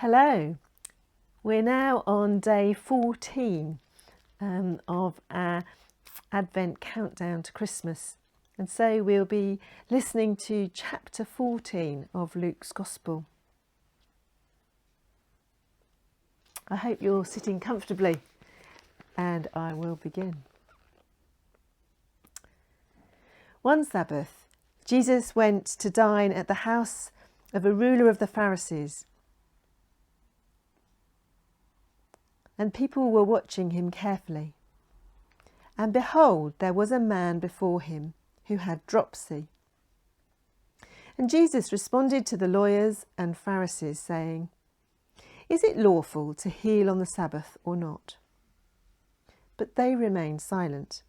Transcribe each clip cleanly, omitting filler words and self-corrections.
Hello, we're now on day 14 of our Advent countdown to Christmas, and so we'll be listening to chapter 14 of Luke's Gospel. I hope you're sitting comfortably, and I will begin. One Sabbath, Jesus went to dine at the house of a ruler of the Pharisees. And people were watching him carefully. And behold, there was a man before him who had dropsy. And Jesus responded to the lawyers and Pharisees, saying, "Is it lawful to heal on the Sabbath or not?" But they remained silent.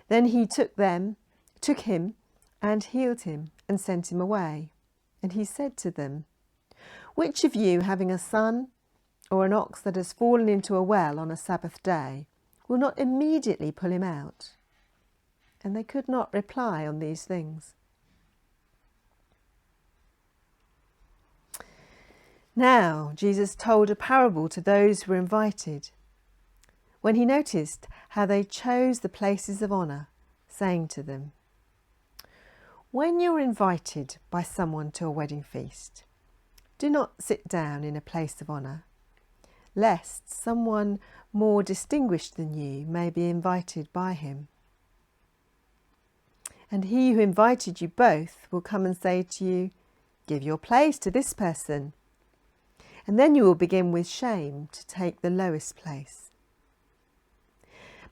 Then he took him and healed him and sent him away. And he said to them, "Which of you, having a son or an ox that has fallen into a well on a Sabbath day, will not immediately pull him out?" And they could not reply on these things. Now Jesus told a parable to those who were invited, when he noticed how they chose the places of honour, saying to them, "When you are invited by someone to a wedding feast, do not sit down in a place of honour, lest someone more distinguished than you may be invited by him. And he who invited you both will come and say to you, 'Give your place to this person.' And then you will begin with shame to take the lowest place.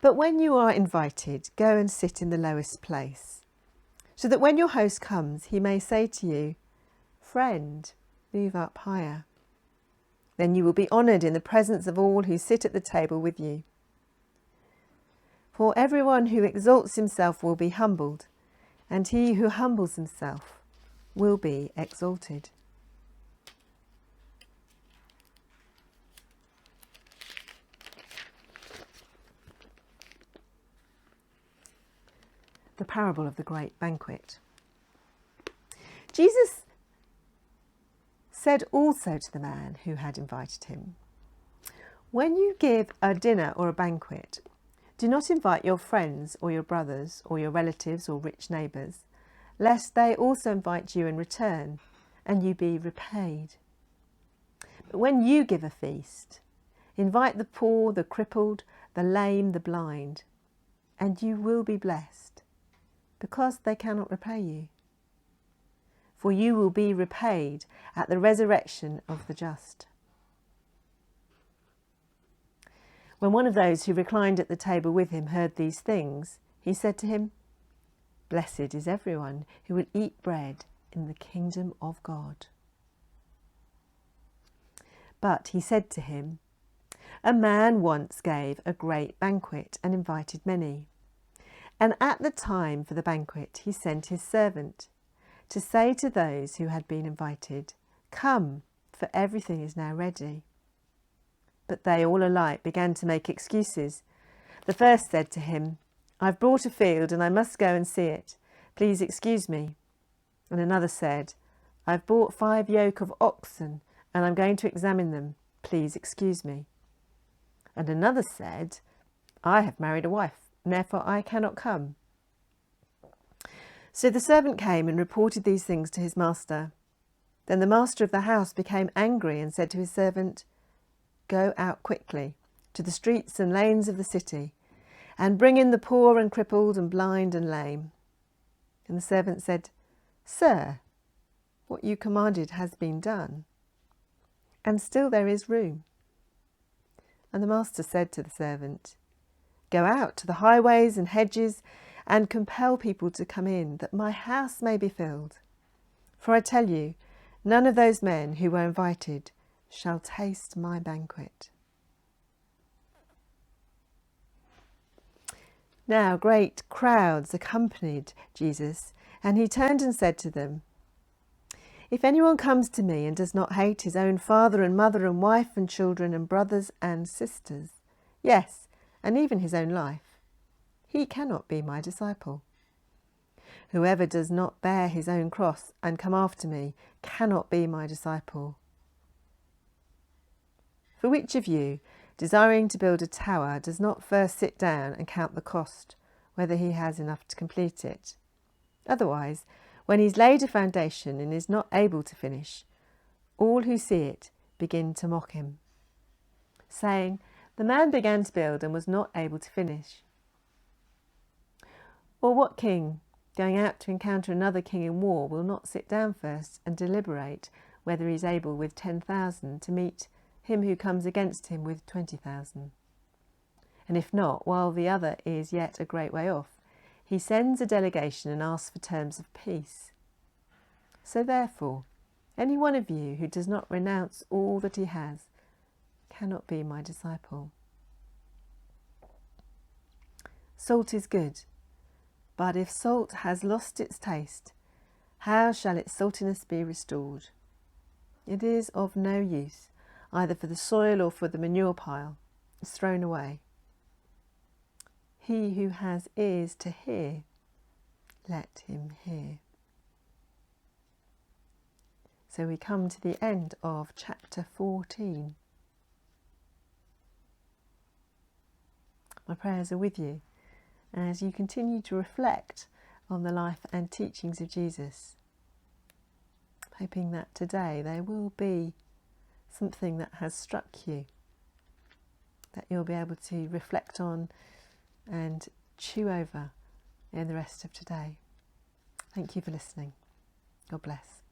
But when you are invited, go and sit in the lowest place, so that when your host comes, he may say to you, 'Friend, move up higher.' Then you will be honoured in the presence of all who sit at the table with you. For everyone who exalts himself will be humbled, and he who humbles himself will be exalted." The parable of the great banquet. Jesus said also to the man who had invited him, "When you give a dinner or a banquet, do not invite your friends or your brothers or your relatives or rich neighbours, lest they also invite you in return and you be repaid. But when you give a feast, invite the poor, the crippled, the lame, the blind, and you will be blessed, because they cannot repay you. For you will be repaid at the resurrection of the just." When one of those who reclined at the table with him heard these things, he said to him, "Blessed is everyone who will eat bread in the kingdom of God." But he said to him, "A man once gave a great banquet and invited many. And at the time for the banquet, he sent his servant to say to those who had been invited, 'Come, for everything is now ready.' But they all alike began to make excuses. The first said to him, 'I've bought a field and I must go and see it. Please excuse me.' And another said, 'I've bought 5 yoke of oxen and I'm going to examine them. Please excuse me.' And another said, 'I have married a wife, and therefore I cannot come.' So the servant came and reported these things to his master. Then the master of the house became angry and said to his servant, 'Go out quickly to the streets and lanes of the city, and bring in the poor and crippled and blind and lame.' And the servant said, 'Sir, what you commanded has been done, and still there is room.' And the master said to the servant, 'Go out to the highways and hedges and compel people to come in, that my house may be filled. For I tell you, none of those men who were invited shall taste my banquet.' Now great crowds accompanied Jesus, and he turned and said to them, 'If anyone comes to me and does not hate his own father and mother and wife and children and brothers and sisters, yes, and even his own life, he cannot be my disciple. Whoever does not bear his own cross and come after me cannot be my disciple. For which of you, desiring to build a tower, does not first sit down and count the cost, whether he has enough to complete it? Otherwise, when he's laid a foundation and is not able to finish, all who see it begin to mock him, saying, 'The man began to build and was not able to finish.' Or what king, going out to encounter another king in war, will not sit down first and deliberate whether he is able with 10,000 to meet him who comes against him with 20,000? And if not, while the other is yet a great way off, he sends a delegation and asks for terms of peace. So therefore, any one of you who does not renounce all that he has cannot be my disciple. Salt is good, but if salt has lost its taste, how shall its saltiness be restored? It is of no use, either for the soil or for the manure pile. It's thrown away. He who has ears to hear, let him hear." So we come to the end of chapter 14. My prayers are with you as you continue to reflect on the life and teachings of Jesus, hoping that today there will be something that has struck you, that you'll be able to reflect on and chew over in the rest of today. Thank you for listening. God bless.